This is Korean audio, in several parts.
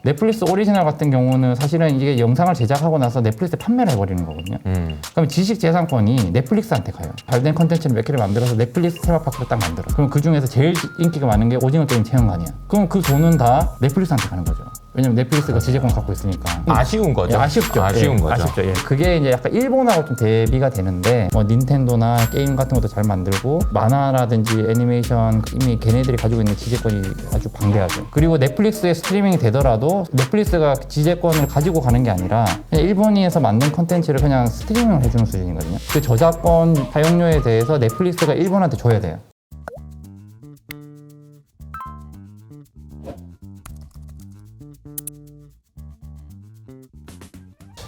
넷플릭스 오리지널 같은 경우는 사실은 이게 영상을 제작하고 나서 넷플릭스에 판매를 해버리는 거거든요. 그럼 지식재산권이 넷플릭스한테 가요. 발된 컨텐츠를 몇 개를 만들어서 넷플릭스 테마파크를 딱 만들어. 그럼 그 중에서 제일 인기가 많은 게 오징어 게임 체험관이야. 그럼 그 돈은 다 넷플릭스한테 가는 거죠. 왜냐면 넷플릭스가 지재권 갖고 있으니까. 아쉬운 거죠. 예, 아쉽죠. 아쉬운 예, 거죠. 아쉽죠. 예. 그게 이제 약간 일본하고 좀 대비가 되는데, 뭐 닌텐도나 게임 같은 것도 잘 만들고 만화라든지 애니메이션 이미 걔네들이 가지고 있는 지재권이 아주 방대하죠. 그리고 넷플릭스에 스트리밍이 되더라도 넷플릭스가 지재권을 가지고 가는 게 아니라 그냥 일본에서 만든 컨텐츠를 그냥 스트리밍을 해주는 수준이거든요. 그 저작권 사용료에 대해서 넷플릭스가 일본한테 줘야 돼요.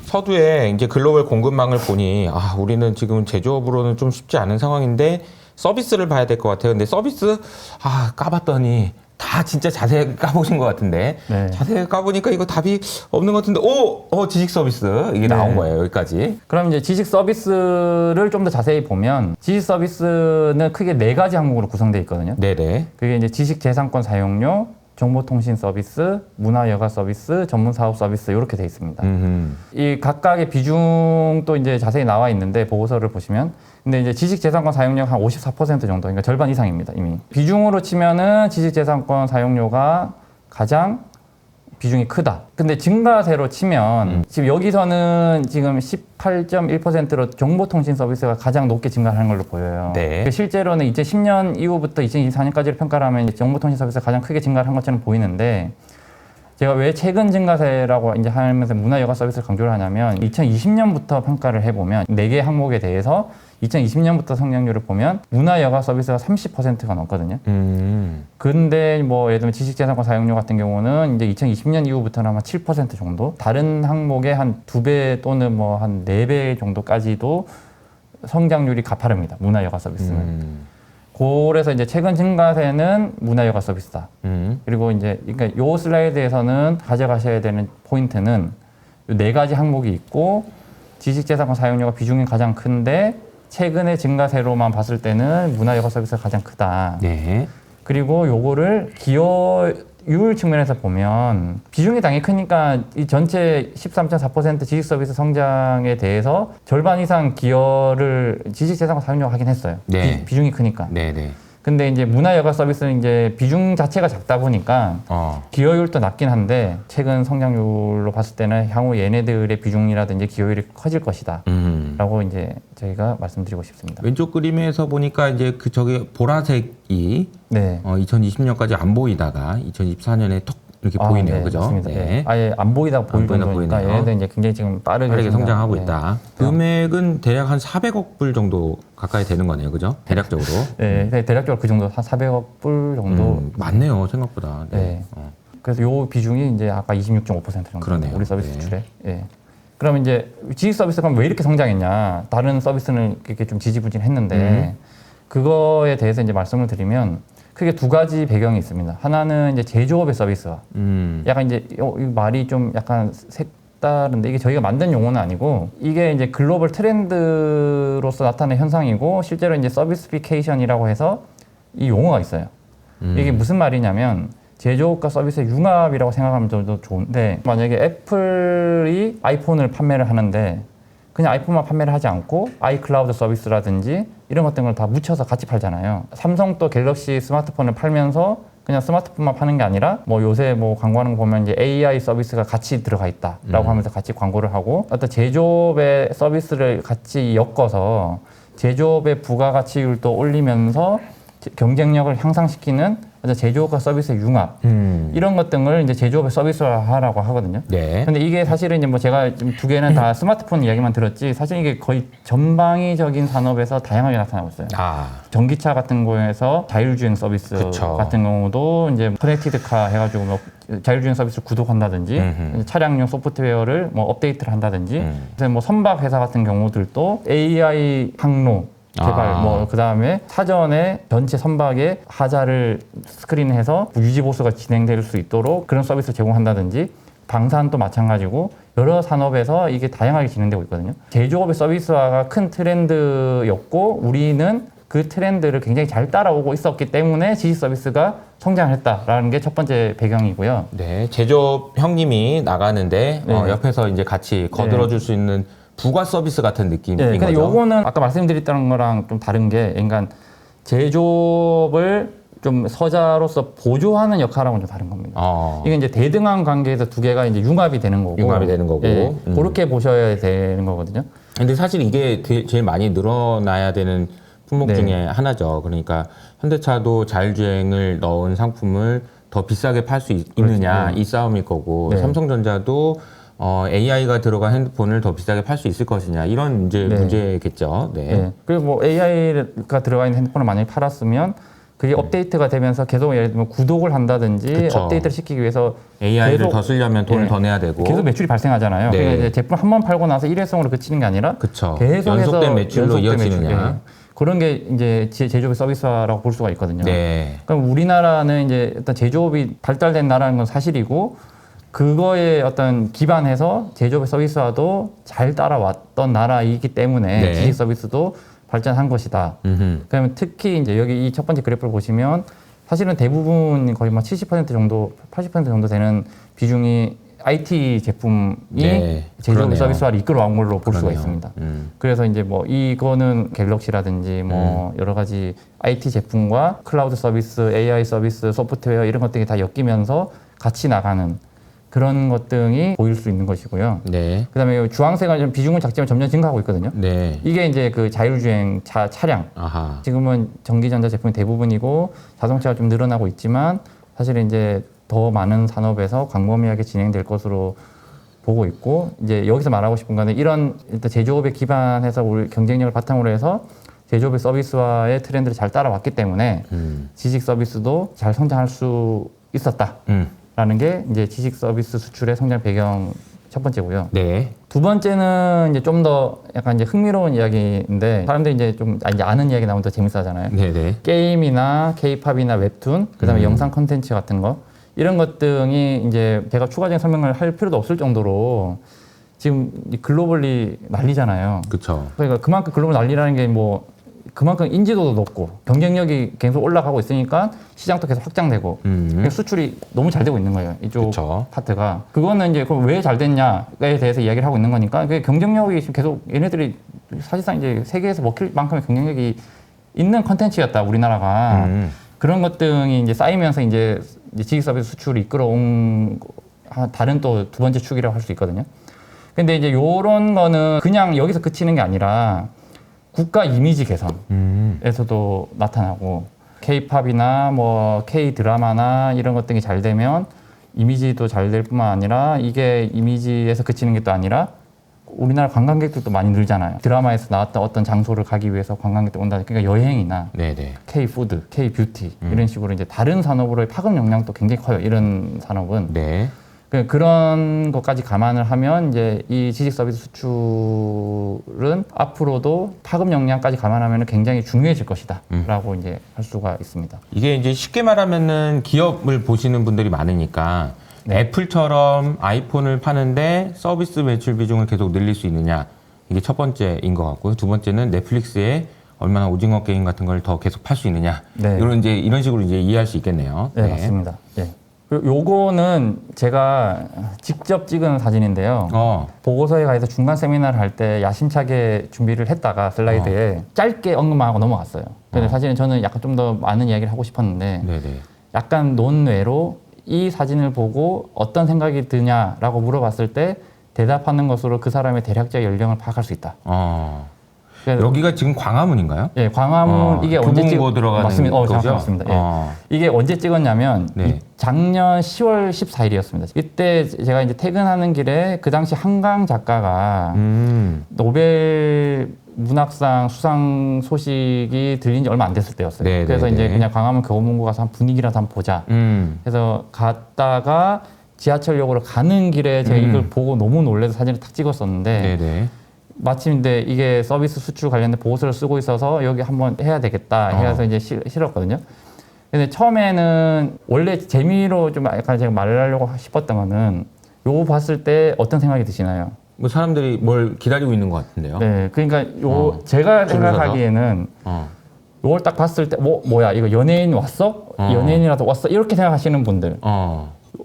서두에 이제 글로벌 공급망을 보니 우리는 지금 제조업으로는 좀 쉽지 않은 상황인데 서비스를 봐야 될 것 같아요. 근데 서비스 까봤더니 다 진짜 자세히 까보신 것 같은데 네. 자세히 까보니까 이거 답이 없는 것 같은데 지식 서비스 이게 나온 거예요. 여기까지. 그럼 이제 지식 서비스를 좀 더 자세히 보면 지식 서비스는 크게 4가지 항목으로 구성되어 있거든요. 네네. 그게 이제 지식재산권 사용료, 정보통신 서비스, 문화여가 서비스, 전문사업 서비스 이렇게 돼 있습니다. 이 각각의 비중도 이제 자세히 나와 있는데 보고서를 보시면 근데 이제 지식재산권 사용료가 한 54% 정도, 그러니까 절반 이상입니다 이미. 비중으로 치면은 지식재산권 사용료가 가장 비중이 크다. 근데 증가세로 치면 지금 여기서는 지금 18.1%로 정보통신 서비스가 가장 높게 증가하는 걸로 보여요. 네. 실제로는 2010년 이후부터 2024년까지를 평가를 하면 정보통신 서비스가 가장 크게 증가를 한 것처럼 보이는데 제가 왜 최근 증가세라고 이제 하면서 문화여가 서비스를 강조를 하냐면 2020년부터 평가를 해보면 4개 항목에 대해서 2020년부터 성장률을 보면 문화여가 서비스가 30%가 넘거든요. 근데 뭐 예를 들면 지식재산권 사용료 같은 경우는 이제 2020년 이후부터는 아마 7% 정도, 다른 항목의 한 2배 또는 뭐 한 4배 정도까지도 성장률이 가파릅니다. 문화여가 서비스는. 그래서 이제 최근 증가세는 문화여가 서비스다. 그리고 이제 그러니까 요 슬라이드에서는 가져가셔야 되는 포인트는 요 4가지 항목이 있고 지식재산권 사용료가 비중이 가장 큰데 최근의 증가세로만 봤을 때는 문화여가 서비스가 가장 크다. 네. 그리고 요거를 기여율 측면에서 보면 비중이 당연히 크니까 이 전체 13.4% 지식 서비스 성장에 대해서 절반 이상 기여를 지식재산권 사용료가 하긴 했어요. 네. 비중이 크니까. 네네. 근데 이제 문화여가 서비스는 이제 비중 자체가 작다 보니까 기여율도 낮긴 한데 최근 성장률로 봤을 때는 향후 얘네들의 비중이라든지 기여율이 커질 것이다. 라고 이제 저희가 말씀드리고 싶습니다. 왼쪽 그림에서 보니까 이제 저기 보라색이 네. 2020년까지 안 보이다가 2024년에 톡 이렇게 보이네요. 네, 그죠? 맞습니다. 네. 네. 아예 안 보이다가 보일 정도니까 보이네요. 얘네들 이제 굉장히 지금 빠르게 성장하고 네. 있다. 금액은 대략 한 400억 불 정도 가까이 되는 거네요. 그죠? 대략적으로. 네, 대략적으로 그 정도 한 400억 불 정도. 많네요. 생각보다. 네. 네. 그래서 요 비중이 이제 아까 26.5% 정도. 그러네요. 우리 서비스 네. 수출에. 네. 그럼 이제 지식 서비스가 왜 이렇게 성장했냐? 다른 서비스는 이렇게 좀 지지부진했는데 그거에 대해서 이제 말씀을 드리면 크게 2가지 배경이 있습니다. 하나는 이제 제조업의 서비스와 약간 이제 이 말이 좀 약간 색다른데 이게 저희가 만든 용어는 아니고 이게 이제 글로벌 트렌드로서 나타나는 현상이고 실제로 이제 서비스피케이션이라고 해서 이 용어가 있어요. 이게 무슨 말이냐면 제조업과 서비스의 융합이라고 생각하면 더 좋은데 만약에 애플이 아이폰을 판매를 하는데 그냥 아이폰만 판매를 하지 않고 아이클라우드 서비스라든지 이런 것들을 다 묻혀서 같이 팔잖아요. 삼성도 갤럭시 스마트폰을 팔면서 그냥 스마트폰만 파는 게 아니라 뭐 요새 뭐 광고하는 거 보면 이제 AI 서비스가 같이 들어가 있다라고 하면서 같이 광고를 하고 어떤 제조업의 서비스를 같이 엮어서 제조업의 부가가치율도 올리면서 경쟁력을 향상시키는 제조업과 서비스의 융합 이런 것 등을 이제 제조업의 서비스화라고 하거든요. 네. 근데 이게 사실은 이제 뭐 제가 지금 2개는 다 스마트폰 이야기만 들었지 사실 이게 거의 전방위적인 산업에서 다양하게 나타나고 있어요. 전기차 같은 거에서 자율주행 서비스 그쵸. 같은 경우도 이제 커넥티드카 해가지고 뭐 자율주행 서비스를 구독한다든지 차량용 소프트웨어를 뭐 업데이트를 한다든지 그래서 뭐 선박 회사 같은 경우들도 AI 항로 개발, 뭐, 그 다음에 사전에 전체 선박의 하자를 스크린해서 유지 보수가 진행될 수 있도록 그런 서비스를 제공한다든지 방산도 마찬가지고 여러 산업에서 이게 다양하게 진행되고 있거든요. 제조업의 서비스화가 큰 트렌드였고 우리는 그 트렌드를 굉장히 잘 따라오고 있었기 때문에 지식 서비스가 성장했다라는 게 첫 번째 배경이고요. 네, 제조업 형님이 나가는데 네. 옆에서 이제 같이 거들어줄 수 있는 부가 서비스 같은 느낌인 네, 근데 거죠. 요거는 아까 말씀드렸던 거랑 좀 다른 게, 그러니까 제조업을 좀 서자로서 보조하는 역할하고는 좀 다른 겁니다. 이게 이제 대등한 관계에서 두 개가 이제 융합이 되는 거고, 융합이 되는 거고. 예, 그렇게 보셔야 되는 거거든요. 근데 사실 이게 제일 많이 늘어나야 되는 품목 네. 중에 하나죠. 그러니까 현대차도 자율주행을 넣은 상품을 더 비싸게 팔 수 있느냐 그렇죠. 이 싸움일 거고 네. 삼성전자도 AI가 들어간 핸드폰을 더 비싸게 팔 수 있을 것이냐 이런 이제 네. 문제겠죠. 네. 예. 그리고 뭐 AI가 들어가 있는 핸드폰을 만약에 팔았으면 그게 업데이트가 되면서 계속 예를 들면 구독을 한다든지 그쵸. 업데이트를 시키기 위해서 AI를 계속- 더 쓰려면 돈을 예. 더 내야 되고. 계속 매출이 발생하잖아요. 네. 그러니까 이제 제품 한 번 팔고 나서 일회성으로 그치는 게 아니라 그쵸. 계속해서 연속된 매출로 이어지느냐. 매출, 예. 그런 게 이제 제조업의 서비스화라고 볼 수가 있거든요. 네. 그럼 우리나라는 이제 어떤 제조업이 발달된 나라는 건 사실이고 그거에 어떤 기반해서 제조업의 서비스화도 잘 따라왔던 나라이기 때문에 네. 지식 서비스도 발전한 것이다. 그러면 특히 이제 여기 이 첫 번째 그래프를 보시면 사실은 대부분 거의 막 70% 정도, 80% 정도 되는 비중이 IT 제품이 네, 제조업 그러네요. 서비스화를 이끌어온 걸로 볼 수가 그러네요. 있습니다. 음. 그래서 이제 뭐 이거는 갤럭시라든지 뭐 여러 가지 IT 제품과 클라우드 서비스, AI 서비스, 소프트웨어 이런 것들이 다 엮이면서 같이 나가는 그런 것들이 보일 수 있는 것이고요. 네. 그다음에 주황색은 좀 비중은 작지만 점점 증가하고 있거든요. 네. 이게 이제 그 자율주행 차량. 아하. 지금은 전기전자 제품이 대부분이고 자동차가 좀 늘어나고 있지만 사실은 이제 더 많은 산업에서 광범위하게 진행될 것으로 보고 있고, 이제 여기서 말하고 싶은 거는 이런 일단 제조업에 기반해서 우리 경쟁력을 바탕으로 해서 제조업의 서비스화의 트렌드를 잘 따라왔기 때문에 지식 서비스도 잘 성장할 수 있었다라는 게 이제 지식 서비스 수출의 성장 배경 첫 번째고요. 네. 두 번째는 이제 좀 더 약간 이제 흥미로운 이야기인데 사람들이 이제 좀 이제 아는 이야기 나오면 더 재밌어하잖아요. 네네. 게임이나 케이팝이나 웹툰, 그다음에 영상 콘텐츠 같은 거 이런 것 등이 이제 제가 추가적인 설명을 할 필요도 없을 정도로 지금 이 글로벌리 난리잖아요. 그쵸. 그러니까 그만큼 글로벌 난리라는 게 뭐 그만큼 인지도도 높고 경쟁력이 계속 올라가고 있으니까 시장도 계속 확장되고 그러니까 수출이 너무 잘 되고 있는 거예요. 이쪽 그쵸. 파트가. 그거는 이제 그럼 왜 잘 됐냐에 대해서 이야기를 하고 있는 거니까 그게 경쟁력이 지금 계속 얘네들이 사실상 이제 세계에서 먹힐 만큼의 경쟁력이 있는 컨텐츠였다 우리나라가. 그런 것 등이 이제 쌓이면서 이제 지식 서비스 수출을 이끌어온 다른 또 두 번째 축이라고 할 수 있거든요. 근데 이제 요런 거는 그냥 여기서 그치는 게 아니라 국가 이미지 개선에서도 나타나고 K-팝이나 뭐 K 드라마나 이런 것 등이 잘 되면 이미지도 잘 될 뿐만 아니라 이게 이미지에서 그치는 게 또 아니라 우리나라 관광객들도 많이 늘잖아요. 드라마에서 나왔던 어떤 장소를 가기 위해서 관광객들 온다. 그러니까 여행이나 네네. K 푸드, K 뷰티 이런 식으로 이제 다른 산업으로의 파급 역량도 굉장히 커요. 이런 산업은. 네. 그런 것까지 감안을 하면 이제 이 지식 서비스 수출은 앞으로도 파급 역량까지 감안하면 굉장히 중요해질 것이다라고 이제 할 수가 있습니다. 이게 이제 쉽게 말하면은 기업을 보시는 분들이 많으니까 애플처럼 아이폰을 파는데 서비스 매출 비중을 계속 늘릴 수 있느냐 이게 첫 번째인 것 같고요. 두 번째는 넷플릭스에 얼마나 오징어 게임 같은 걸 더 계속 팔 수 있느냐 네. 이런 식으로 이제 이해할 수 있겠네요. 네, 맞습니다. 예. 그리고 요거는 제가 직접 찍은 사진인데요. 보고서에 가서 중간 세미나를 할 때 야심차게 준비를 했다가 슬라이드에 짧게 언급만 하고 넘어갔어요. 근데 사실은 저는 약간 좀 더 많은 이야기를 하고 싶었는데 네네. 약간 논외로 이 사진을 보고 어떤 생각이 드냐라고 물어봤을 때 대답하는 것으로 그 사람의 대략적 연령을 파악할 수 있다. 그래서 여기가 지금 광화문인가요? 예, 광화문 이게 언제 교보문고 들어가는 맞습니다. 거죠? 정확히 맞습니다. 예. 이게 언제 찍었냐면 네. 작년 10월 14일이었습니다. 이때 제가 이제 퇴근하는 길에 그 당시 한강 작가가 노벨 문학상 수상 소식이 들린 지 얼마 안 됐을 때였어요. 네, 그래서 네, 이제 네. 그냥 광화문 교보문고 가서 한 분위기라도 한번 보자. 그래서 갔다가 지하철역으로 가는 길에 제가 이걸 보고 너무 놀라서 사진을 탁 찍었었는데 네네. 마침 근데 이게 서비스 수출 관련된 보고서를 쓰고 있어서 여기 한번 해야 되겠다 해서 이제 실었거든요. 근데 처음에는 원래 재미로 좀 약간 제가 말하려고 싶었던 거는 요거 봤을 때 어떤 생각이 드시나요? 뭐 사람들이 뭘 기다리고 있는 것 같은데요. 네, 그러니까 요 제가 줄 서서? 생각하기에는 이걸 딱 봤을 때 뭐야 이거 연예인 왔어? 연예인이라도 왔어? 이렇게 생각하시는 분들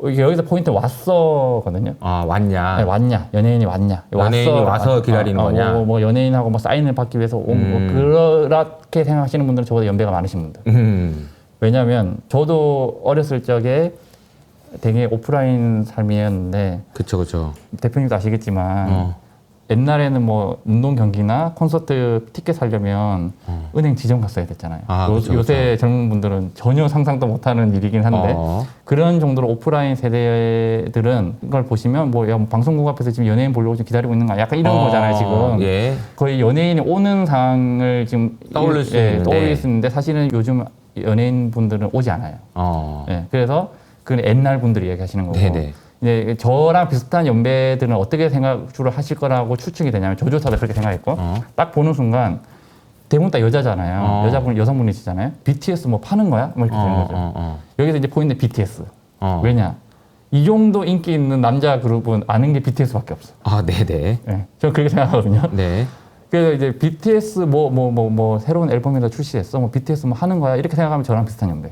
이게 여기서 포인트 왔어거든요. 왔냐? 네, 왔냐? 연예인이 왔냐? 연예인이 와서 기다리는 거냐? 뭐 연예인하고 뭐 사인을 받기 위해서 뭐 그렇게 생각하시는 분들은 저보다 연배가 많으신 분들. 왜냐하면 저도 어렸을 적에 되게 오프라인 삶이었는데 그쵸. 대표님도 아시겠지만 옛날에는 뭐 운동 경기나 콘서트 티켓 사려면 은행 지점 갔어야 됐잖아요. 요새 젊은 분들은 전혀 상상도 못하는 일이긴 한데 그런 정도로 오프라인 세대들은 그걸 보시면 뭐 방송국 앞에서 지금 연예인 보려고 지금 기다리고 있는 거 약간 이런 거잖아요 지금. 예. 거의 연예인이 오는 상황을 지금 떠올릴 수 있는데 사실은 요즘 연예인 분들은 오지 않아요. 예, 그래서 그 옛날 분들이 얘기하시는 거고. 네네. 이제 저랑 비슷한 연배들은 어떻게 주로 하실 거라고 추측이 되냐면 저조차도 그렇게 생각했고 딱 보는 순간 대부분 다 여자잖아요. 여성분이시잖아요. BTS 뭐 파는 거야? 뭐 이렇게 되는 거죠. 여기서 이제 포인트 BTS. 왜냐? 이 정도 인기 있는 남자 그룹은 아는 게 BTS밖에 없어. 네네. 네, 저는 그렇게 생각하거든요. 네. 그래서 이제 BTS 뭐 새로운 앨범이라 출시했어. 뭐 BTS 뭐 하는 거야. 이렇게 생각하면 저랑 비슷한 연배.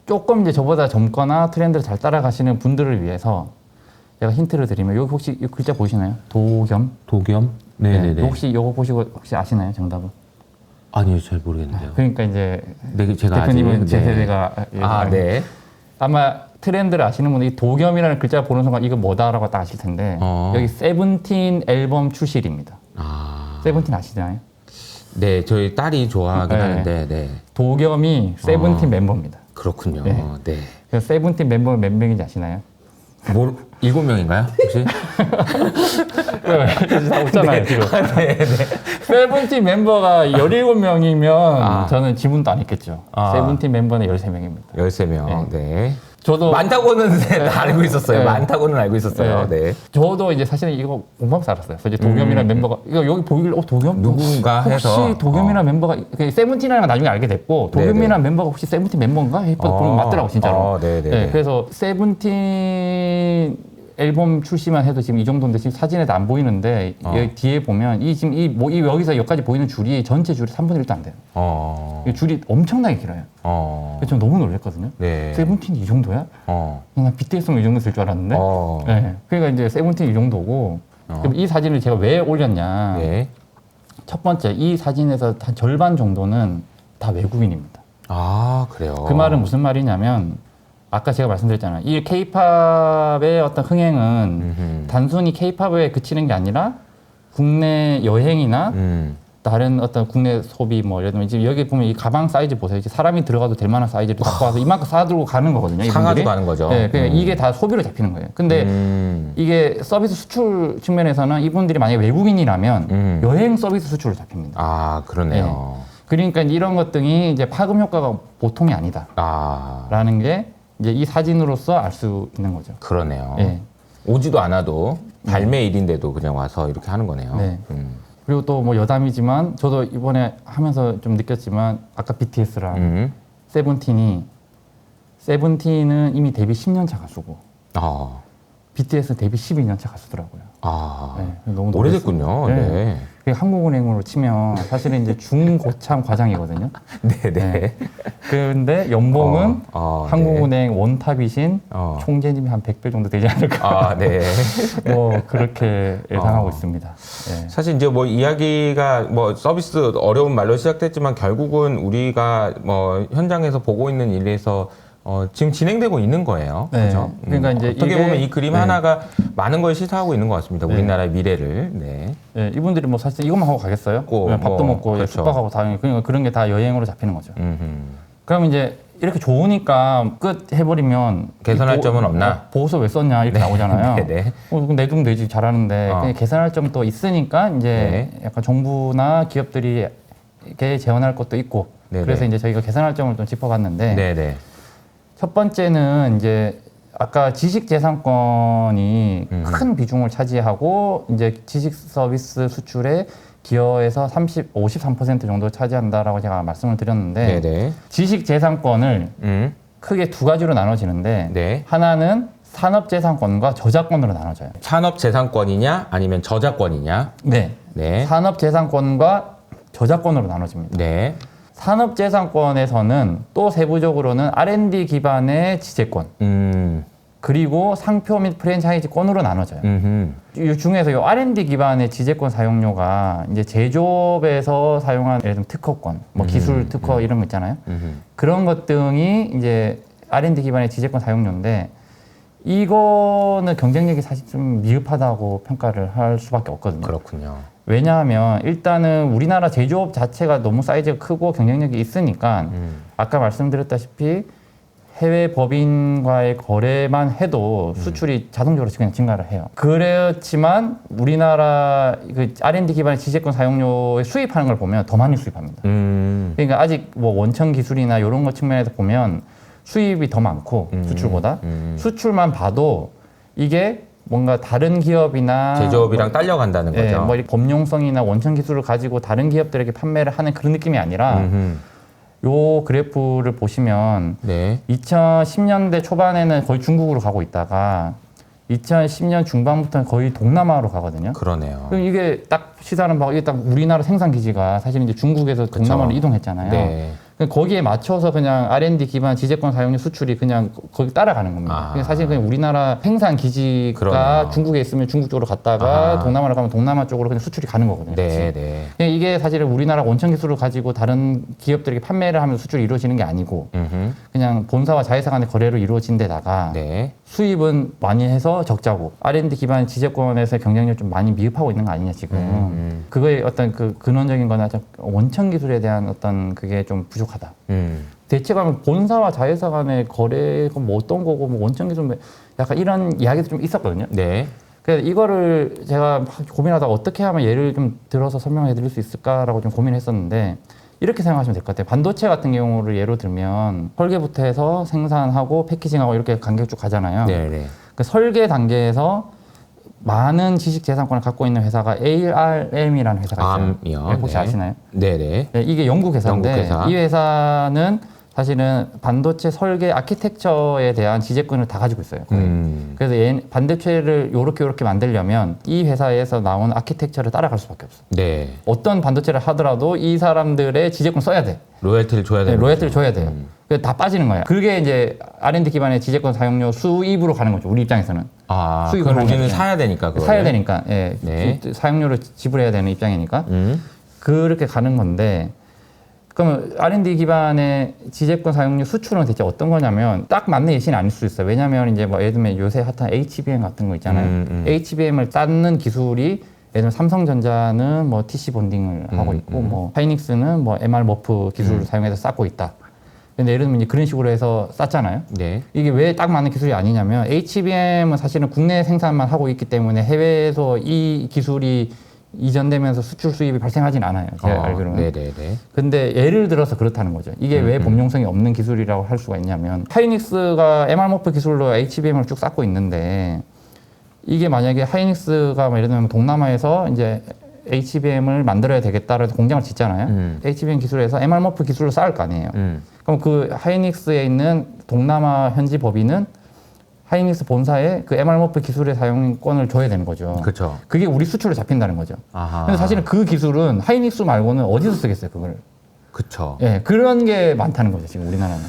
조금 이제 저보다 젊거나 트렌드를 잘 따라가시는 분들을 위해서 제가 힌트를 드리면 여기 혹시 이 글자 보이시나요? 도겸? 네네네. 혹시 이거 보시고 혹시 아시나요? 정답은? 아니요, 잘 모르겠는데요. 그러니까 이제 네, 제가 대표님은 아직, 제 세대가 네. 아마 트렌드를 아시는 분이 도겸이라는 글자 보는 순간 이거 뭐다라고 딱 아실 텐데 여기 세븐틴 앨범 출시일입니다. 세븐틴 아시나요? 네, 저희 딸이 좋아하긴 하는데, 네. 도겸이 세븐틴 멤버입니다. 그렇군요. 네. 네. 그래서 세븐틴 멤버가 몇 명인지 아시나요? 7명인가요, 혹시? 다 웃잖아요, 지금. 세븐틴 멤버가 17명이면 저는 지분도 안 했겠죠. 세븐틴 멤버는 13명입니다. 13명. 네. 저도 많다고는 알고 있었어요. 많다고는 알고 있었어요. 네. 저도 이제 사실은 이거 공부하면서 알았어요. 그래서 이제 도겸이라는 멤버가 이거 여기 보이길래 도겸? 누군가 해서 혹시 도겸이라는 멤버가 세븐틴이라는 걸 나중에 알게 됐고 도겸이라는 멤버가 혹시 세븐틴 멤버인가? 보면 맞더라고 진짜로. 네네. 그래서 세븐틴 앨범 출시만 해도 지금 이 정도인데 지금 사진에도 안 보이는데 여기 뒤에 보면 여기서 여기까지 보이는 줄이 전체 줄이 3분의 1도 안 돼요. 이 줄이 엄청나게 길어요. 그래서 전 너무 놀랐거든요. 네. 세븐틴이 이 정도야? 난 BTS면 이 정도 될 줄 알았는데. 네. 그러니까 이제 세븐틴 이 정도고 그럼 이 사진을 제가 왜 올렸냐? 네. 첫 번째 이 사진에서 한 절반 정도는 다 외국인입니다. 그래요. 그 말은 무슨 말이냐면 아까 제가 말씀드렸잖아요. 이 케이팝의 어떤 흥행은 단순히 케이팝에 그치는 게 아니라 국내 여행이나 다른 어떤 국내 소비 뭐 예를 들면 지금 여기 보면 이 가방 사이즈 보세요. 이제 사람이 들어가도 될 만한 사이즈를 갖고 와서 이만큼 싸들고 가는 거거든요. 사가지고 가는 거죠. 네, 그러니까 이게 다 소비로 잡히는 거예요. 근데 이게 서비스 수출 측면에서는 이분들이 만약에 외국인이라면 여행 서비스 수출로 잡힙니다. 그러네요. 네. 그러니까 이런 것들이 이제 파급 효과가 보통이 아니다라는 게 이제 이 사진으로서 알 수 있는 거죠. 그러네요. 네. 오지도 않아도 발매일인데도 그냥 와서 이렇게 하는 거네요. 네. 그리고 또 뭐 여담이지만 저도 이번에 하면서 좀 느꼈지만 아까 BTS랑 세븐틴은 이미 데뷔 10년 차 가수고 BTS는 데뷔 12년 차 가수더라고요. 네, 너무 오래됐군요. 네. 그게 한국은행으로 치면 사실은 이제 중고참 과장이거든요. 네네. 그런데 연봉은 한국은행 원탑이신 총재님이 한 100배 정도 되지 않을까. 네. 뭐 그렇게 예상하고 있습니다. 네. 사실 이제 뭐 이야기가 뭐 서비스 어려운 말로 시작됐지만 결국은 우리가 뭐 현장에서 보고 있는 일에서 지금 진행되고 있는 거예요. 네. 그렇죠? 그러니까 이제 어떻게 보면 이 그림 하나가 많은 걸 시사하고 있는 것 같습니다. 네. 우리나라의 미래를. 네. 네, 이분들이 뭐 사실 이것만 하고 가겠어요? 그냥 밥도 먹고 그렇죠. 숙박하고 다니고 그러니까 그런 게 다 여행으로 잡히는 거죠. 그럼 이제 이렇게 좋으니까 끝 해버리면 개선할 점은 없나? 보고서 왜 썼냐 이렇게 나오잖아요. 네네. 그럼 내두면 되지 잘하는데 그냥 개선할 점도 있으니까 이제 약간 정부나 기업들이 이렇게 제안할 것도 있고 네네. 그래서 이제 저희가 개선할 점을 좀 짚어봤는데 네네. 첫 번째는 이제 아까 지식재산권이 큰 비중을 차지하고 이제 지식 서비스 수출에 기여해서 53% 정도 차지한다라고 제가 말씀을 드렸는데 네네. 지식재산권을 크게 두 가지로 나눠지는데 네. 하나는 산업재산권과 저작권으로 나눠져요. 산업재산권이냐 아니면 저작권이냐? 네. 네. 산업재산권과 저작권으로 나눠집니다. 네. 산업재산권에서는 또 세부적으로는 R&D 기반의 지재권 그리고 상표 및 프랜차이즈권으로 나눠져요. 이 중에서 이 R&D 기반의 지재권 사용료가 이제 제조업에서 사용한 예를 들면 특허권, 뭐 기술 특허 이런 거 있잖아요. 그런 것 등이 이제 R&D 기반의 지재권 사용료인데 이거는 경쟁력이 사실 좀 미흡하다고 평가를 할 수밖에 없거든요. 그렇군요. 왜냐하면 일단은 우리나라 제조업 자체가 너무 사이즈가 크고 경쟁력이 있으니까 아까 말씀드렸다시피 해외 법인과의 거래만 해도 수출이 자동적으로 그냥 증가를 해요. 그렇지만 우리나라 그 R&D 기반의 지재권 사용료에 수입하는 걸 보면 더 많이 수입합니다. 그러니까 아직 뭐 원천 기술이나 이런 것 측면에서 보면 수입이 더 많고 수출보다 수출만 봐도 이게 뭔가 다른 기업이나 제조업이랑 딸려간다는 거죠. 예, 뭐 범용성이나 원천 기술을 가지고 다른 기업들에게 판매를 하는 그런 느낌이 아니라 요 그래프를 보시면 네. 2010년대 초반에는 거의 중국으로 가고 있다가 2010년 중반부터는 거의 동남아로 가거든요. 그러네요. 그럼 이게 딱 시사하는 바가 이게 딱 우리나라 생산 기지가 사실 이제 중국에서 동남아로 그쵸. 이동했잖아요. 네. 거기에 맞춰서 그냥 R&D 기반 지재권 사용료 수출이 그냥 거기 따라가는 겁니다. 아. 사실 그냥 우리나라 생산 기지가 그러네요. 중국에 있으면 중국 쪽으로 갔다가 아. 동남아로 가면 동남아 쪽으로 그냥 수출이 가는 거거든요. 네, 네. 그냥 이게 사실은 우리나라 원천 기술을 가지고 다른 기업들에게 판매를 하면서 수출이 이루어지는 게 아니고 그냥 본사와 자회사 간의 거래로 이루어진 데다가 네. 수입은 많이 해서 적자고 R&D 기반 지재권에서 경쟁력 좀 많이 미흡하고 있는 거 아니냐 지금. 그거의 어떤 그 근원적인 거나 원천 기술에 대한 어떤 그게 좀 부족하다. 대체가 본사와 자회사 간의 거래가 뭐 어떤 거고 뭐 원천 기술 뭐 약간 이런 이야기도 좀 있었거든요. 네. 그래서 이거를 제가 막 고민하다가 어떻게 하면 예를 좀 들어서 설명해 드릴 수 있을까라고 좀 고민했었는데 이렇게 생각하시면 될 것 같아요. 반도체 같은 경우를 예로 들면 설계부터 해서 생산하고 패키징하고 이렇게 간격 쭉 가잖아요. 네, 네. 그 설계 단계에서 많은 지식 재산권을 갖고 있는 회사가 ARM이라는 회사가 있어요. 암이요. 네, 혹시 네. 아시나요? 네, 네. 네, 이게 영국 회사인데 영국 회사. 이 회사는 사실은 반도체 설계 아키텍처에 대한 지재권을 다 가지고 있어요. 거의. 그래서 반도체를 요렇게 만들려면 이 회사에서 나온 아키텍처를 따라갈 수밖에 없어. 네. 어떤 반도체를 하더라도 이 사람들의 지재권 써야 돼. 로열티를 줘야 네, 되는 로열티를 거죠. 줘야 돼요. 그래서 다 빠지는 거야. 그게 이제 R&D 기반의 지재권 사용료 수입으로 가는 거죠. 우리 입장에서는. 아, 수익을 그럼 하는 우리는 거죠. 사야 되니까 그거를. 사야 되니까. 예. 네. 사용료를 지불해야 되는 입장이니까. 그렇게 가는 건데 그러면 R&D 기반의 지재권 사용료 수출은 대체 어떤 거냐면 딱 맞는 예시는 아닐 수 있어요. 왜냐하면 이제 뭐 예를 들면 요새 핫한 HBM 같은 거 있잖아요. HBM을 닦는 기술이 예를 들면 삼성전자는 뭐 TC 본딩을 하고 있고 뭐 하이닉스는 뭐 MR 머프 기술을 사용해서 쌓고 있다. 근데 예를 들면 이제 그런 식으로 해서 쌓잖아요. 네. 이게 왜 딱 맞는 기술이 아니냐면 HBM은 사실은 국내 생산만 하고 있기 때문에 해외에서 이 기술이 이전되면서 수출 수입이 발생하진 않아요. 제가 알기로는. 네네네. 근데 예를 들어서 그렇다는 거죠. 이게 왜 범용성이 없는 기술이라고 할 수가 있냐면 하이닉스가 MR머프 기술로 HBM을 쭉 쌓고 있는데 이게 만약에 하이닉스가 뭐 예를 들면 동남아에서 이제 HBM을 만들어야 되겠다라고 해서 공장을 짓잖아요. HBM 기술에서 MR머프 기술로 쌓을 거 아니에요. 그럼 그 하이닉스에 있는 동남아 현지 법인은 하이닉스 본사에 그 MR머프 기술의 사용권을 줘야 되는 거죠. 그렇죠. 그게 우리 수출로 잡힌다는 거죠. 아하. 근데 사실은 그 기술은 하이닉스 말고는 어디서 쓰겠어요, 그걸. 그렇죠. 예, 그런 게 많다는 거죠, 지금 우리나라는.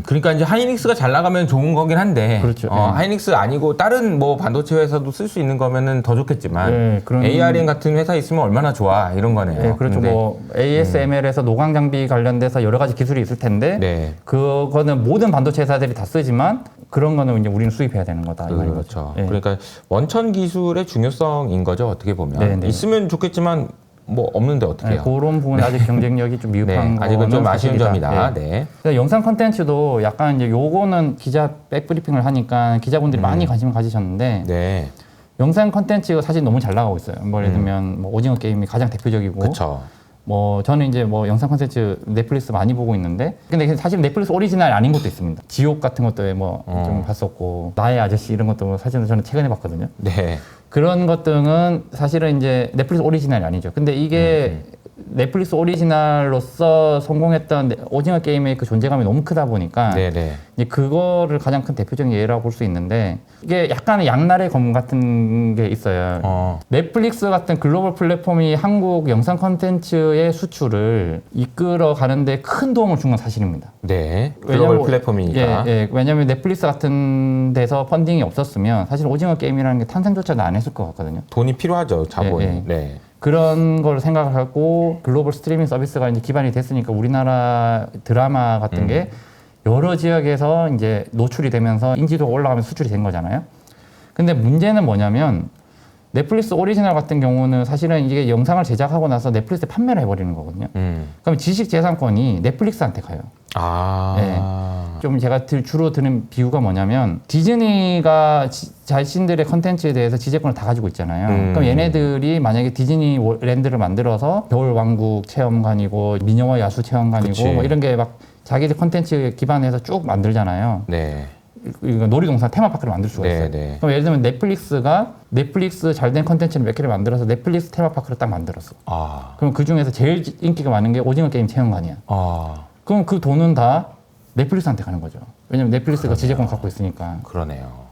그러니까 이제 하이닉스가 잘 나가면 좋은 거긴 한데, 그렇죠. 하이닉스 아니고 다른 뭐 반도체 회사도 쓸 수 있는 거면은 더 좋겠지만, 네, 그런- ARM 같은 회사 있으면 얼마나 좋아 이런 거네요. 예, 그렇죠. 근데- 뭐 ASML에서 노광 장비 관련돼서 여러 가지 기술이 있을 텐데, 네. 그거는 모든 반도체 회사들이 다 쓰지만 그런 거는 이제 우리는 수입해야 되는 거다 이 말인 그렇죠. 거죠. 예. 그러니까 원천 기술의 중요성인 거죠 어떻게 보면. 네, 네. 있으면 좋겠지만 뭐 없는데 어떻게 네, 해요? 그런 부분 아직 경쟁력이 좀 미흡한 네, 아직은 좀 거는 아쉬운 사실이다. 점이다. 예. 네. 그래서 영상 컨텐츠도 약간 이제 요거는 기자 백브리핑을 하니까 기자분들이 많이 관심을 가지셨는데 네. 영상 컨텐츠가 사실 너무 잘 나가고 있어요. 뭐 예를 들면 뭐 오징어 게임이 가장 대표적이고 그렇죠. 뭐 저는 이제 뭐 영상 콘텐츠 넷플릭스 많이 보고 있는데 근데 사실 넷플릭스 오리지널 아닌 것도 있습니다. 지옥 같은 것도 뭐 좀 봤었고 나의 아저씨 이런 것도 사실은 저는 최근에 봤거든요. 네. 그런 것 등은 사실은 이제 넷플릭스 오리지널이 아니죠. 근데 이게 넷플릭스 오리지널로서 성공했던 오징어 게임의 그 존재감이 너무 크다 보니까 네네. 이제 그거를 가장 큰 대표적인 예라고 볼 수 있는데 이게 약간의 양날의 검 같은 게 있어요. 넷플릭스 같은 글로벌 플랫폼이 한국 영상 콘텐츠의 수출을 이끌어 가는데 큰 도움을 준 건 사실입니다. 네. 글로벌 플랫폼이니까. 왜냐하면 넷플릭스 같은 데서 펀딩이 없었으면 사실 오징어 게임이라는 게 탄생조차도 안 했을 것 같거든요. 돈이 필요하죠, 자본이. 예, 예. 네. 그런 걸 생각하고 글로벌 스트리밍 서비스가 이제 기반이 됐으니까 우리나라 드라마 같은 게 여러 지역에서 이제 노출이 되면서 인지도가 올라가면서 수출이 된 거잖아요. 근데 문제는 뭐냐면 넷플릭스 오리지널 같은 경우는 사실은 이게 영상을 제작하고 나서 넷플릭스에 판매를 해버리는 거거든요. 그럼 지식재산권이 넷플릭스한테 가요. 좀 제가 주로 드는 비유가 뭐냐면 디즈니가 자신들의 컨텐츠에 대해서 지배권을 다 가지고 있잖아요. 그럼 얘네들이 만약에 디즈니랜드를 만들어서 겨울왕국 체험관이고 미녀와 야수 체험관이고 뭐 이런 게 막 자기들 컨텐츠 기반해서 쭉 만들잖아요. 네. 놀이동산 테마파크를 만들 수가 있어요. 네. 그럼 예를 들면 넷플릭스가 넷플릭스 잘된 컨텐츠를 몇 개를 만들어서 넷플릭스 테마파크를 딱 만들었어. 그럼 그 중에서 제일 인기가 많은 게 오징어 게임 체험관이야. 그럼 그 돈은 다 넷플릭스한테 가는 거죠. 왜냐면 넷플릭스가 지배권 갖고 있으니까. 그러네요.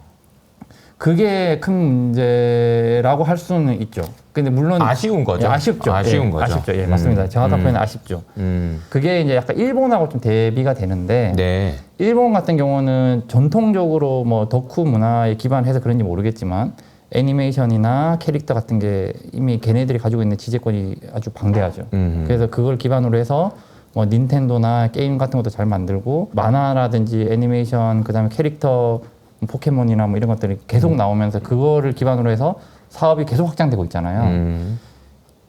그게 큰 문제라고 할 수는 있죠. 근데 물론 아쉬운 거죠. 아쉽죠. 거죠. 아쉽죠. 예, 맞습니다. 정확한 표현은 아쉽죠. 그게 이제 약간 일본하고 좀 대비가 되는데 네. 일본 같은 경우는 전통적으로 뭐 덕후 문화에 기반해서 그런지 모르겠지만 애니메이션이나 캐릭터 같은 게 이미 걔네들이 가지고 있는 지배권이 아주 방대하죠. 그래서 그걸 기반으로 해서 뭐 닌텐도나 게임 같은 것도 잘 만들고 만화라든지 애니메이션 그다음에 캐릭터 포켓몬이나 뭐 이런 것들이 계속 나오면서 그거를 기반으로 해서 사업이 계속 확장되고 있잖아요.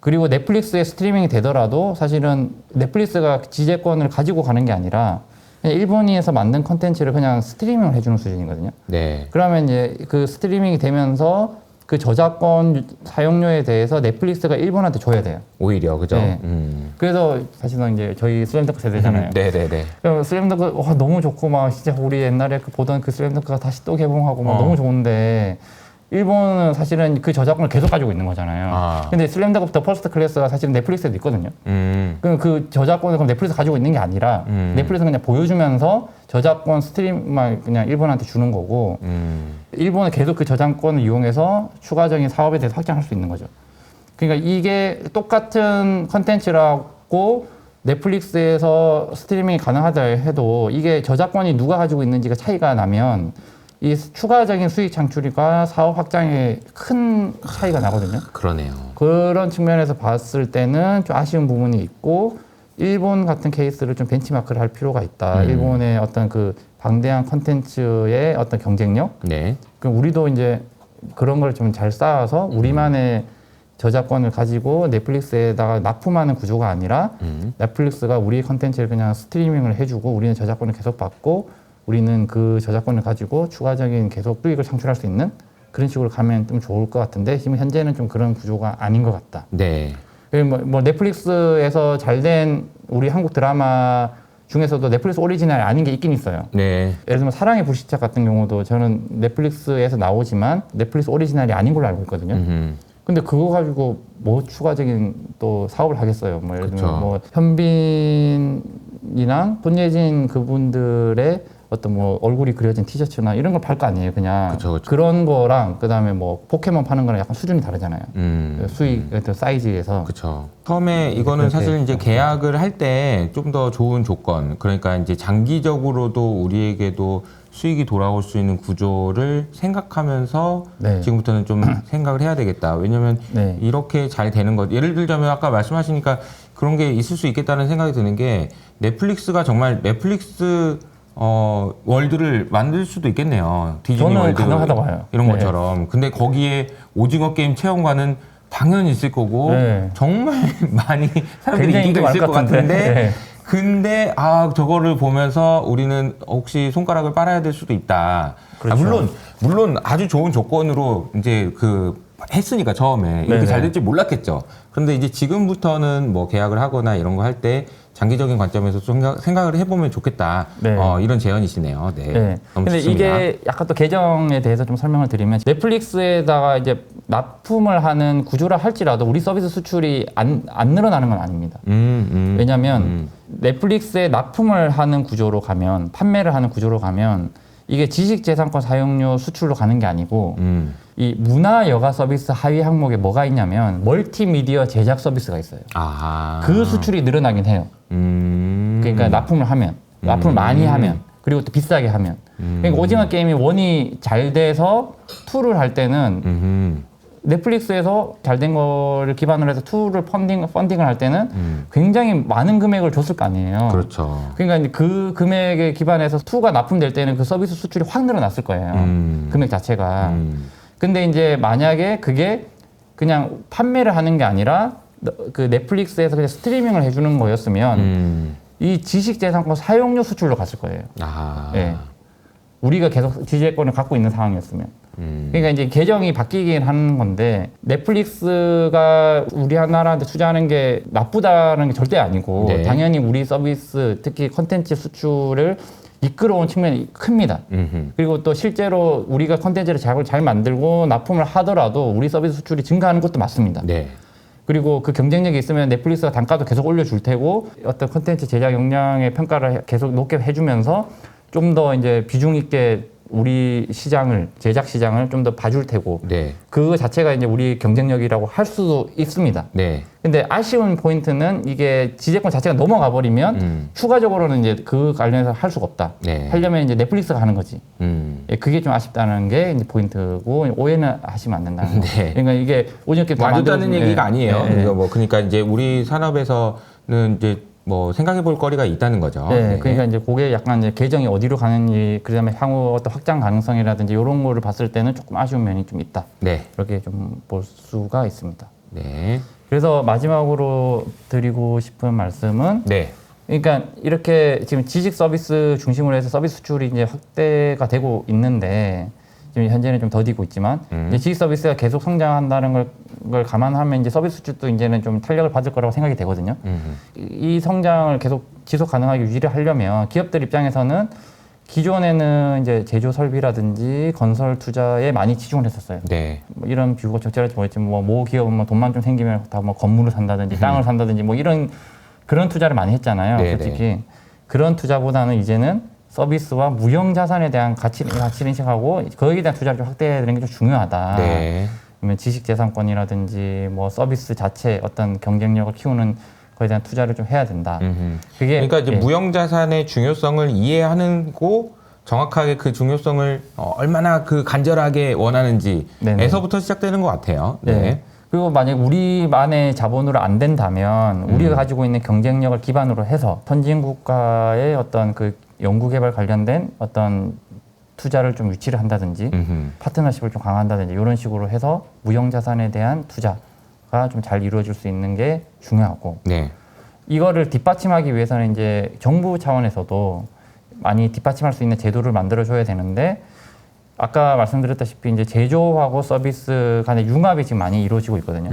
그리고 넷플릭스의 스트리밍이 되더라도 사실은 넷플릭스가 지배권을 가지고 가는 게 아니라 그냥 일본에서 만든 컨텐츠를 그냥 스트리밍을 해주는 수준이거든요. 네. 그러면 이제 그 스트리밍이 되면서 그 저작권 사용료에 대해서 넷플릭스가 일본한테 줘야 돼요. 오히려 그죠. 네. 그래서 사실은 이제 저희 슬램덩크 세대잖아요. 네네네. 그럼 슬램덩크 와, 너무 좋고 막 진짜 우리 옛날에 보던 그 슬램덩크가 다시 또 개봉하고 막 너무 좋은데 일본은 사실은 그 저작권을 계속 가지고 있는 거잖아요. 근데 슬램덩크 더 퍼스트 클래스가 사실은 넷플릭스에도 있거든요. 그럼 그 저작권을 그럼 넷플릭스 가지고 있는 게 아니라 넷플릭스 그냥 보여주면서 저작권 스트림만 그냥 일본한테 주는 거고 일본은 계속 그 저작권을 이용해서 추가적인 사업에 대해서 확장할 수 있는 거죠. 그러니까 이게 똑같은 컨텐츠라고 넷플릭스에서 스트리밍이 가능하다 해도 이게 저작권이 누가 가지고 있는지가 차이가 나면 이 추가적인 수익 창출과 사업 확장에 큰 차이가 나거든요. 그러네요. 그런 측면에서 봤을 때는 좀 아쉬운 부분이 있고 일본 같은 케이스를 좀 벤치마크를 할 필요가 있다. 일본의 어떤 그 방대한 컨텐츠의 어떤 경쟁력. 네. 그럼 우리도 이제 그런 걸 좀 잘 쌓아서 우리만의 저작권을 가지고 넷플릭스에다가 납품하는 구조가 아니라 넷플릭스가 우리 컨텐츠를 그냥 스트리밍을 해주고 우리는 저작권을 계속 받고 우리는 그 저작권을 가지고 추가적인 계속 수익을 창출할 수 있는 그런 식으로 가면 좀 좋을 것 같은데 지금 현재는 좀 그런 구조가 아닌 것 같다. 네. 뭐 넷플릭스에서 잘된 우리 한국 드라마 중에서도 넷플릭스 오리지널이 아닌 게 있긴 있어요. 네. 예를 들면 사랑의 불시착 같은 경우도 저는 넷플릭스에서 나오지만 넷플릭스 오리지널이 아닌 걸로 알고 있거든요. 근데 그거 가지고 뭐 추가적인 또 사업을 하겠어요. 뭐 예를 들면 뭐 현빈이랑 손예진 그분들의 어떤 뭐 얼굴이 그려진 티셔츠나 이런 걸 팔 거 아니에요. 그냥 그쵸. 그런 거랑 그다음에 뭐 포켓몬 파는 거랑 약간 수준이 다르잖아요. 수익 사이즈에서. 그렇죠. 처음에 이거는 사실 이제 계약을 할 때 좀 더 좋은 조건, 그러니까 이제 장기적으로도 우리에게도 수익이 돌아올 수 있는 구조를 생각하면서 네. 지금부터는 좀 생각을 해야 되겠다. 왜냐면 네. 이렇게 잘 되는 것, 예를 들자면 아까 말씀하시니까 그런 게 있을 수 있겠다는 생각이 드는 게 넷플릭스가 정말 넷플릭스 월드를 만들 수도 있겠네요. 디즈니 저는 월드 가능하다고 봐요. 이런 네. 것처럼. 근데 거기에 오징어 게임 체험관은 당연히 있을 거고 네. 정말 많이 사람들이 굉장히 인기가 있을 것 같은데 네. 근데 저거를 보면서 우리는 혹시 손가락을 빨아야 될 수도 있다. 그렇죠. 물론 아주 좋은 조건으로 이제 했으니까 처음에 이렇게 네네. 잘 될지 몰랐겠죠. 그런데 이제 지금부터는 뭐 계약을 하거나 이런 거 할 때 장기적인 관점에서 좀 생각을 해보면 좋겠다. 네. 이런 제안이시네요. 네. 네. 너무 근데 좋습니다. 이게 약간 또 계정에 대해서 좀 설명을 드리면 넷플릭스에다가 이제 납품을 하는 구조라 할지라도 우리 서비스 수출이 안 늘어나는 건 아닙니다. 왜냐하면 넷플릭스에 납품을 하는 구조로 가면, 판매를 하는 구조로 가면 이게 지식재산권 사용료 수출로 가는 게 아니고 이 문화 여가 서비스 하위 항목에 뭐가 있냐면 멀티미디어 제작 서비스가 있어요. 아. 그 수출이 늘어나긴 해요. 그러니까 납품을 하면, 납품을 많이 하면, 그리고 또 비싸게 하면. 그러니까 오징어 게임이 원이 잘 돼서 2를 할 때는 넷플릭스에서 잘 된 거를 기반으로 해서 2를 펀딩을 할 때는 굉장히 많은 금액을 줬을 거 아니에요. 그렇죠. 그러니까 이제 그 금액에 기반해서 2가 납품될 때는 그 서비스 수출이 확 늘어났을 거예요. 금액 자체가. 근데 이제 만약에 그게 그냥 판매를 하는 게 아니라 그 넷플릭스에서 그냥 스트리밍을 해주는 거였으면 이 지식재산권 사용료 수출로 갔을 거예요. 아. 예. 우리가 계속 지지권을 갖고 있는 상황이었으면. 그러니까 이제 계정이 바뀌긴 하는 건데 넷플릭스가 우리나라한테 투자하는 게 나쁘다는 게 절대 아니고 네. 당연히 우리 서비스 특히 컨텐츠 수출을 이끌어온 측면이 큽니다. 그리고 또 실제로 우리가 컨텐츠를 잘 만들고 납품을 하더라도 우리 서비스 수출이 증가하는 것도 맞습니다. 네. 그리고 그 경쟁력이 있으면 넷플릭스가 단가도 계속 올려줄 테고 어떤 컨텐츠 제작 역량의 평가를 계속 높게 해주면서 좀 더 이제 비중 있게 우리 시장을, 제작 시장을 좀 더 봐줄 테고 네. 그거 자체가 이제 우리 경쟁력이라고 할 수도 있습니다. 네. 근데 아쉬운 포인트는 이게 지재권 자체가 넘어가 버리면 추가적으로는 이제 그 관련해서 할 수가 없다. 네. 하려면 이제 넷플릭스가 하는 거지. 예, 그게 좀 아쉽다는 게 이제 포인트고 오해는 하시면 안 된다는 거. 네. 그러니까 이게 오징어 게임 다 와줬다는 만들어준- 얘기가 예, 아니에요. 예, 예. 이거 뭐 그러니까 이제 우리 산업에서는 이제 뭐 생각해 볼 거리가 있다는 거죠. 네, 그러니까 이제 그게 약간 이제 계정이 어디로 가는지, 그다음에 향후 어떤 확장 가능성이라든지 이런 거를 봤을 때는 조금 아쉬운 면이 좀 있다. 네. 이렇게 좀 볼 수가 있습니다. 네. 그래서 마지막으로 드리고 싶은 말씀은, 네. 그러니까 이렇게 지금 지식 서비스 중심으로 해서 서비스 수출이 이제 확대가 되고 있는데, 지금 현재는 좀 더디고 있지만, 이제 지식 서비스가 계속 성장한다는 걸 감안하면 이제 서비스 수출도 이제는 좀 탄력을 받을 거라고 생각이 되거든요. 이 성장을 계속 지속 가능하게 유지를 하려면 기업들 입장에서는 기존에는 이제 제조 설비라든지 건설 투자에 많이 치중을 했었어요. 네. 뭐 이런 비유가 적절할지 모르겠지만 모 기업은 뭐 돈만 좀 생기면 다 뭐 건물을 산다든지 땅을 산다든지 뭐 이런 그런 투자를 많이 했잖아요. 네, 솔직히 그런 투자보다는 이제는 서비스와 무형 자산에 대한 가치를 인식하고 거기에 대한 투자를 좀 확대해야 되는 게 좀 중요하다. 네. 그러면 지식재산권이라든지 뭐 서비스 자체 어떤 경쟁력을 키우는 거에 대한 투자를 좀 해야 된다. 그게 그러니까 이제 예. 무형자산의 중요성을 이해하고 정확하게 그 중요성을 얼마나 그 간절하게 원하는지에서부터 시작되는 것 같아요. 네. 네. 그리고 만약 우리만의 자본으로 안 된다면 우리가 가지고 있는 경쟁력을 기반으로 해서 선진국가의 어떤 그 연구개발 관련된 어떤 투자를 좀 유치를 한다든지 파트너십을 좀 강화한다든지 이런 식으로 해서 무형자산에 대한 투자가 좀 잘 이루어질 수 있는 게 중요하고 네. 이거를 뒷받침하기 위해서는 이제 정부 차원에서도 많이 뒷받침할 수 있는 제도를 만들어줘야 되는데 아까 말씀드렸다시피 이제 제조하고 서비스 간의 융합이 지금 많이 이루어지고 있거든요.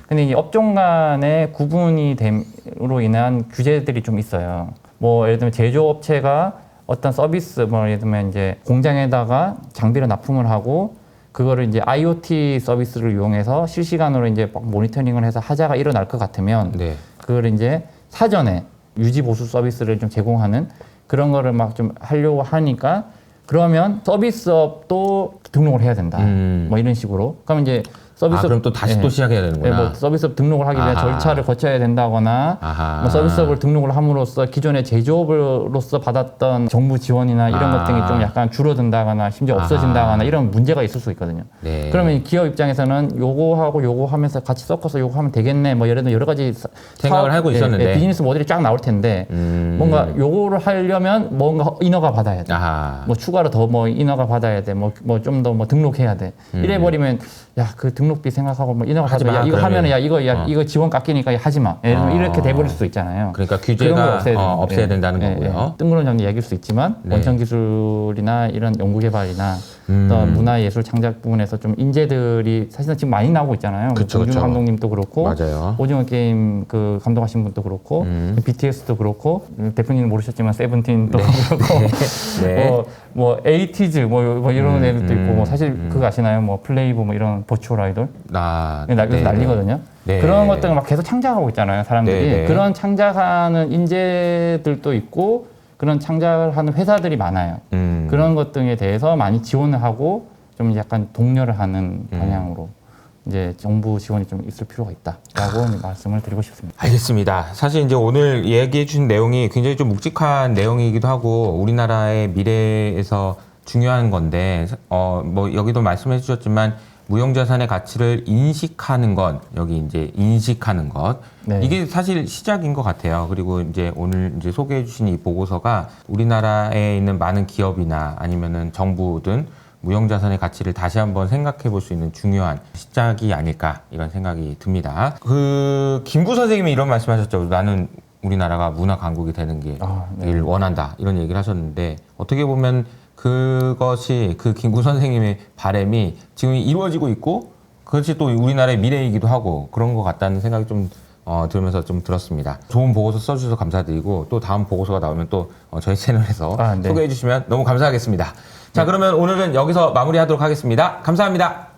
근데 이 업종 간의 구분이 됨으로 인한 규제들이 좀 있어요. 뭐 예를 들면 제조업체가 어떤 서비스, 뭐 예를 들면 이제 공장에다가 장비를 납품을 하고 그거를 이제 IoT 서비스를 이용해서 실시간으로 이제 막 모니터링을 해서 하자가 일어날 것 같으면 네. 그걸 이제 사전에 유지 보수 서비스를 좀 제공하는 그런 거를 막 좀 하려고 하니까 그러면 서비스업도 등록을 해야 된다. 뭐 이런 식으로. 그러면 이제 서비스업 그럼 또 다시 또 시작해야 되는구나. 뭐 서비스업 등록을 하기 위해 아하. 절차를 거쳐야 된다거나 아하. 뭐 서비스업을 등록을 함으로써 기존의 제조업으로서 받았던 정부 지원이나 이런 것 등이 좀 약간 줄어든다거나 심지어 없어진다거나 이런 문제가 있을 수 있거든요. 네. 그러면 기업 입장에서는 요거하고 요거 하면서 같이 섞어서 요거 하면 되겠네. 뭐 예를 들어 여러 가지 생각을 하고 있었는데. 비즈니스 모델이 쫙 나올 텐데 뭔가 요거를 하려면 뭔가 인허가 받아야 돼. 아하. 뭐 추가로 더 뭐 인허가 받아야 돼. 뭐 좀 더 뭐 등록해야 돼. 이래 버리면 야 그 등록비 생각하고 뭐 인허가 하지 받아. 마, 야, 이거 그러면. 하면은 야 이거 지원 깎이니까 하지 마. 예를 들면 이렇게 돼버릴 수도 있잖아요. 그러니까 그런 걸 규제가 없애야 되는 없애야 된다는 예, 거고요. 뜬구름 잡는 얘기일 수 있지만 네. 원천 기술이나 이런 연구 개발이나 어떤 문화예술 창작 부분에서 좀 인재들이 사실은 지금 많이 나오고 있잖아요. 그쵸, 봉준호 그쵸. 감독님도 그렇고 맞아요. 오징어 게임 그 감독하신 분도 그렇고 BTS도 그렇고 대표님은 모르셨지만 세븐틴도 그렇고 네. 뭐 에이티즈 뭐 이런 애들도 있고 뭐 사실 그거 아시나요? 뭐 플레이보 뭐 이런 버추얼 아이돌 아, 요새 네. 난리거든요. 네. 그런 것들을 막 계속 창작하고 있잖아요, 사람들이. 네, 네. 그런 창작하는 인재들도 있고 그런 창작을 하는 회사들이 많아요. 그런 것 등에 대해서 많이 지원을 하고 좀 약간 독려를 하는 방향으로 이제 정부 지원이 좀 있을 필요가 있다라고 말씀을 드리고 싶습니다. 알겠습니다. 사실 이제 오늘 얘기해 주신 내용이 굉장히 좀 묵직한 내용이기도 하고 우리나라의 미래에서 중요한 건데 뭐 여기도 말씀해 주셨지만 무형자산의 가치를 인식하는 것, 여기 이제 인식하는 것, 네. 이게 사실 시작인 것 같아요. 그리고 이제 오늘 이제 소개해 주신 이 보고서가 우리나라에 있는 많은 기업이나 아니면은 정부든 무형자산의 가치를 다시 한번 생각해 볼 수 있는 중요한 시작이 아닐까 이런 생각이 듭니다. 김구 선생님이 이런 말씀하셨죠. 나는 우리나라가 문화 강국이 되는 길 네. 원한다 이런 얘기를 하셨는데 어떻게 보면 그것이 그 김구 선생님의 바람이 지금 이루어지고 있고 그것이 또 우리나라의 미래이기도 하고 그런 것 같다는 생각이 좀 들으면서 좀 들었습니다. 좋은 보고서 써주셔서 감사드리고 또 다음 보고서가 나오면 또 저희 채널에서 네. 소개해 주시면 너무 감사하겠습니다. 자, 그러면 오늘은 여기서 마무리하도록 하겠습니다. 감사합니다.